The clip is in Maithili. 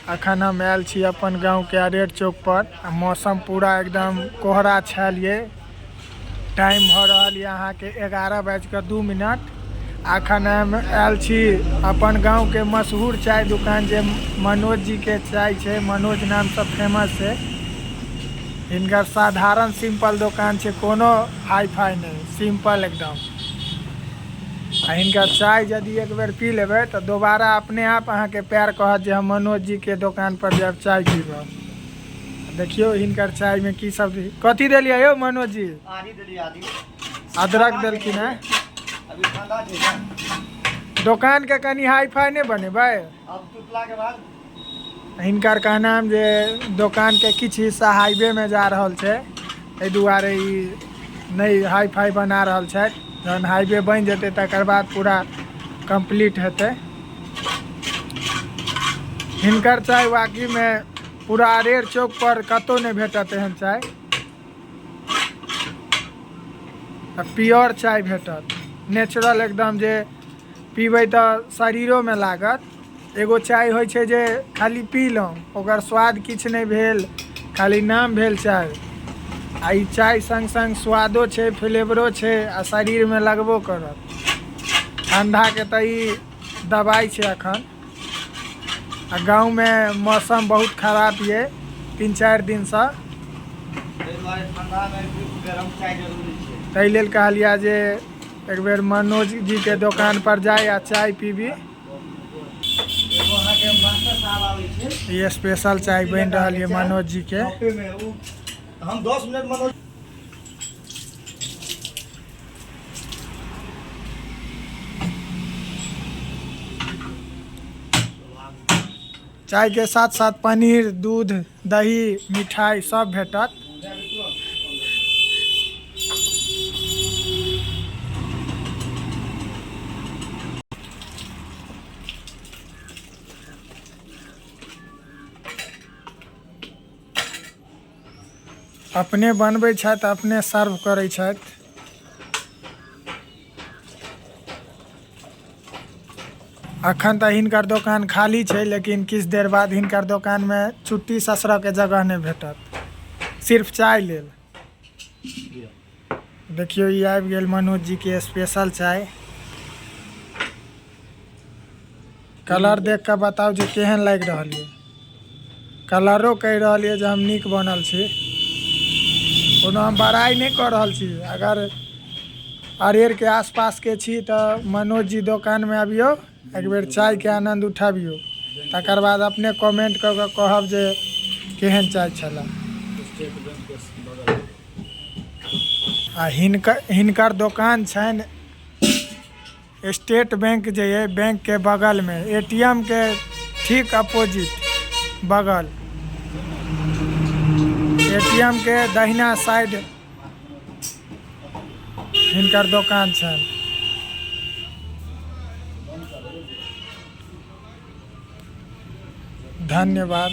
अखन हम आयल छी अपन गाँव के अरेर चौक पर। मौसम पूरा एकदम कोहरा छल ये। टाइम भ रहल ये अहाँ के 11:02। अखन हम आयल छी अपन गाँव के मशहूर चाय दुकान जे मनोज जी के चाय है। मनोज नाम से फेमस है। इनका साधारण सिंपल दुकान है, कोनो हाई फाई नहीं, सिंपल एकदम। इनका चाय यदि एक बेर पी लेबे तो दोबारा अपने आप अहाँ के प्यार कहत जे हम मनोज जी के दुकान पर जब चाय पीब। देखियो इनकर चाय में की सब कथी दिलिए यो मनोज जी? आधी दिलिए, आधी अदरक दिलखिन है। अभी ठंडा छै ना। दुकान के कनी हाई फाई नहीं बने भाई। अब टूटला के बाद इनकर कहना है जे दुकान के किछ हिस्सा हाईवे में जा रहल छै, ए दुआरे ई नहीं हाई फाई बना रहल छै। जहन हाईवे बन जेते तकर बाद पूरा कंप्लीट हेते। हिनकर चाय वाकई में पूरा अरेर चौक पर कतो नहीं भेटत एहन चाय। प्योर चाय भेटत, नेचुरल एकदम, जे पीबे तो शरीरों में लागत। एगो चाय होय छै जे खाली पी लौं ओकर स्वाद किछ नहीं भेल, खाली नाम भेल चाय। आ ई चाय संग संग स्वादो छै, फ्लेवरो छै, आ शरीर में लगबो करत। ठंडा के तो ई दवाई छै अखन। आ गाँव में मौसम बहुत खराब ये 3-4 दिन से। ठंडा में गरम चाय जरूरी छै। तै लेल कहलिया जे एक बेर मनोज जी के दुकान पर जाए आ चाय पीबी। एगो अहाँ के मास्टर साहब आबै छै, ये स्पेशल चाय बन रहा है मनोज जी के। कॉफी में उ हम 10 मिनट मनोज चाय के साथ साथ पनीर, दूध, दही, मिठाई सब भेटत। अपने बनबै छथि, अपने सर्व करै छथि। अखन तो हिनकर दुकान खाली है, लेकिन किछ देर बाद हिनकर दुकान में छुट्टी ससुर के जगह नहीं भेटत, सिर्फ चाय लेल। देखियो ये आबि गेल मनोज जी के स्पेशल चाय। कलर देख के बताओ जे केहन लग रहा है। कलरो कह रहा है जे हम नीक बनल छी, कोनो हम बड़ाई नहीं कर रहल छी। अगर अरेर के आसपास के छी तो मनोज जी दुकान में आबियो, एक बेर चाय के आनंद उठाबियो। तकर बाद अपने कमेंट कर के कहब जे केहन चाय छला। आ हिनकर दुकान छन स्टेट बैंक जे है, बैंक के बगल में, एटीएम के ठीक अपोजिट बगल, एटीएम के दहिना साइड हिनकर दुकान छन। धन्यवाद।